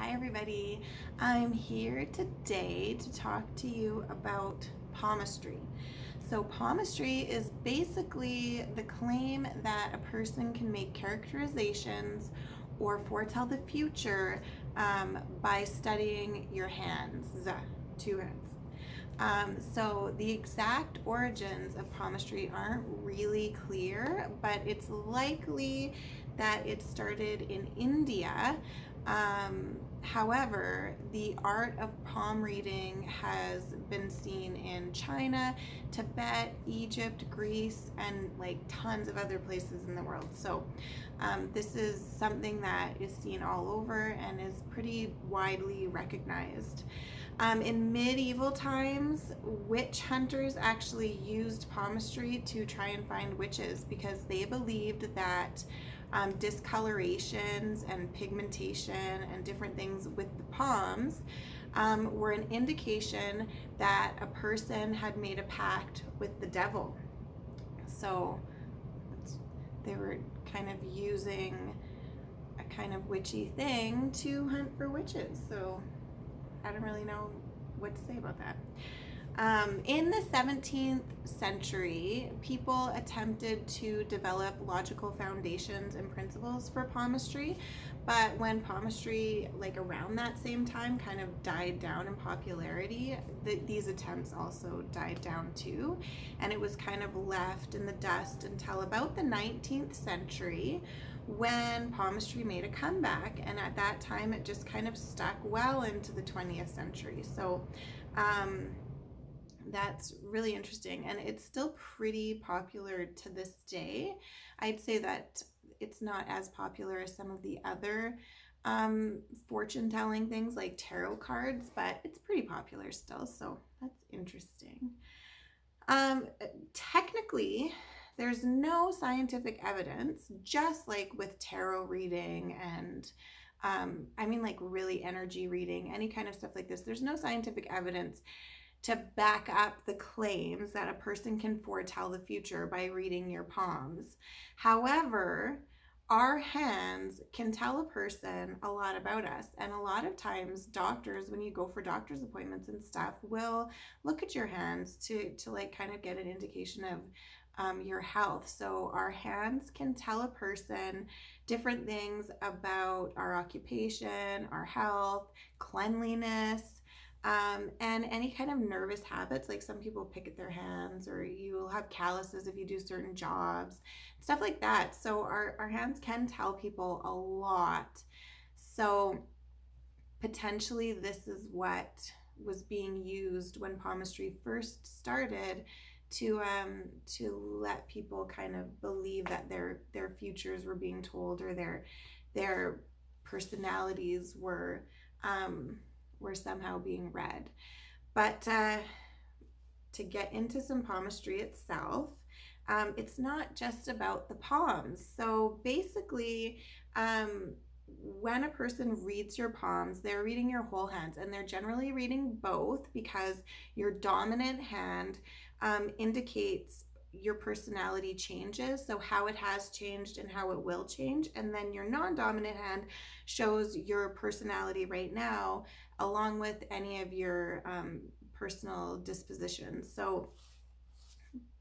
Hi everybody. I'm here today to talk to you about palmistry. So palmistry is basically the claim that a person can make characterizations or foretell the future by studying your hands, two hands. So the exact origins of palmistry aren't really clear, but it's likely that it started in India. However, the art of palm reading has been seen in China, Tibet, Egypt, Greece, and like tons of other places in the world. So this is something that is seen all over and is pretty widely recognized. In medieval times, witch hunters actually used palmistry to try and find witches because they believed that discolorations and pigmentation and different things with the palms were an indication that a person had made a pact with the devil. So they were kind of using a kind of witchy thing to hunt for witches. So I don't really know what to say about that. In the 17th century, people attempted to develop logical foundations and principles for palmistry, but when palmistry, like around that same time, kind of died down in popularity, these attempts also died down too, and it was kind of left in the dust until about the 19th century, when palmistry made a comeback, and at that time it just kind of stuck well into the 20th century. So that's really interesting, and it's still pretty popular to this day. I'd say that it's not as popular as some of the other fortune telling things like tarot cards, but it's pretty popular still, so that's interesting. Technically, there's no scientific evidence, just like with tarot reading and like really energy reading, any kind of stuff like this. There's no scientific evidence to back up the claims that a person can foretell the future by reading your palms. However, our hands can tell a person a lot about us, and a lot of times doctors, when you go for doctor's appointments and stuff, will look at your hands to like kind of get an indication of your health. So our hands can tell a person different things about our occupation, our health, cleanliness, and any kind of nervous habits. Like some people pick at their hands, or you will have calluses if you do certain jobs, stuff like that. So our hands can tell people a lot. So potentially this is what was being used when palmistry first started to let people kind of believe that their futures were being told, or their personalities were somehow being read. But to get into some palmistry itself, it's not just about the palms. So basically, when a person reads your palms, they're reading your whole hands, and they're generally reading both, because your dominant hand indicates your personality changes, so how it has changed and how it will change, and then your non-dominant hand shows your personality right now, along with any of your personal dispositions. So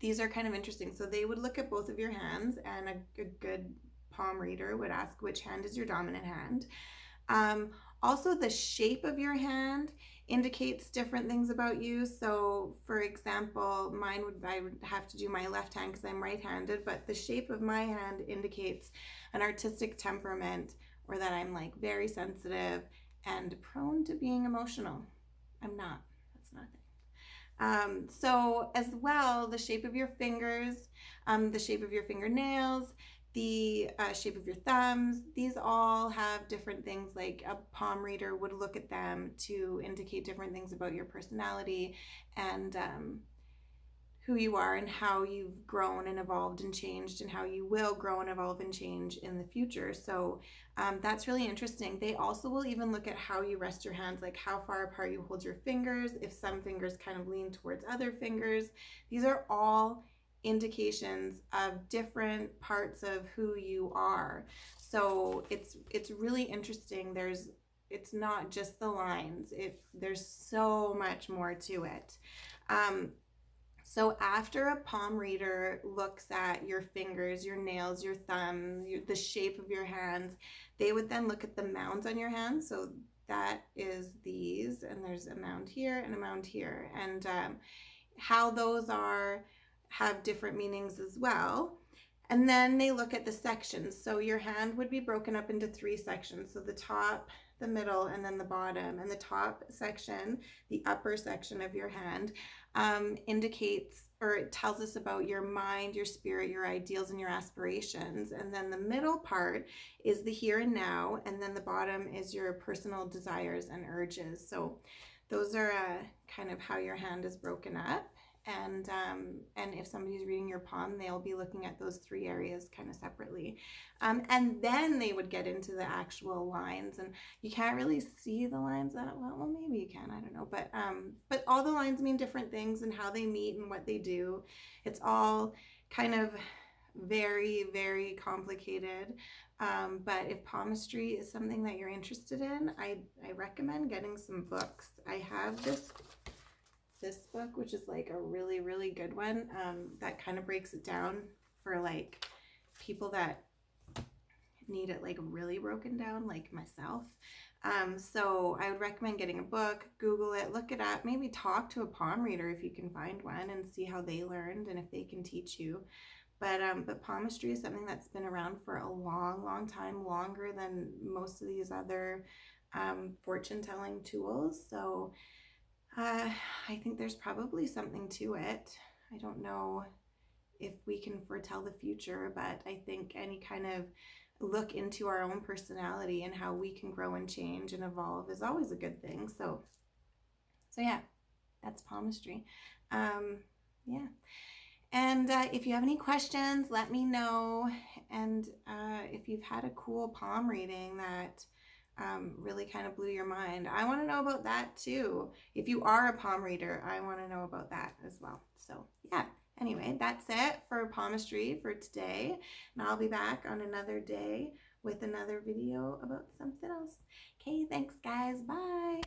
these are kind of interesting. So they would look at both of your hands, and a good palm reader would ask, which hand is your dominant hand? Also, the shape of your hand indicates different things about you. So for example, I would have to do my left hand because I'm right-handed, but the shape of my hand indicates an artistic temperament, or that I'm like very sensitive and prone to being emotional. I'm not. That's not a thing. So as well, the shape of your fingers, the shape of your fingernails, the shape of your thumbs, these all have different things. Like a palm reader would look at them to indicate different things about your personality, and who you are, and how you've grown and evolved and changed, and how you will grow and evolve and change in the future. So that's really interesting. They also will even look at how you rest your hands, like how far apart you hold your fingers, if some fingers kind of lean towards other fingers. These are all indications of different parts of who you are. So it's really interesting. it's not just the lines. There's so much more to it. So after a palm reader looks at your fingers, your nails, your thumb, the shape of your hands, they would then look at the mounds on your hands. So that is these, and there's a mound here and a mound here, and how those have different meanings as well. And then they look at the sections. So your hand would be broken up into 3 sections. So the top, the middle, and then the bottom. And the top section, the upper section of your hand, indicates, or it tells us about your mind, your spirit, your ideals, and your aspirations. And then the middle part is the here and now. And then the bottom is your personal desires and urges. So those are kind of how your hand is broken up. And if somebody's reading your palm, they'll be looking at those 3 areas kind of separately. And then they would get into the actual lines, and you can't really see the lines that well. Well, maybe you can, I don't know. But all the lines mean different things, and how they meet and what they do. It's all kind of very, very complicated. But if palmistry is something that you're interested in, I recommend getting some books. I have this book, which is like a really, really good one, that kind of breaks it down for like people that need it like really broken down, like myself. So I would recommend getting a book, Google it, look it up, maybe talk to a palm reader if you can find one, and see how they learned and if they can teach you. But palmistry is something that's been around for a long, long time, longer than most of these other fortune-telling tools. So I think there's probably something to it. I don't know if we can foretell the future, but I think any kind of look into our own personality and how we can grow and change and evolve is always a good thing. So yeah, that's palmistry. Yeah. And if you have any questions, let me know. And if you've had a cool palm reading that really kind of blew your mind, I want to know about that too. If you are a palm reader, I want to know about that as well. So yeah, anyway, that's it for palmistry for today, and I'll be back on another day with another video about something else. Okay, thanks guys, bye.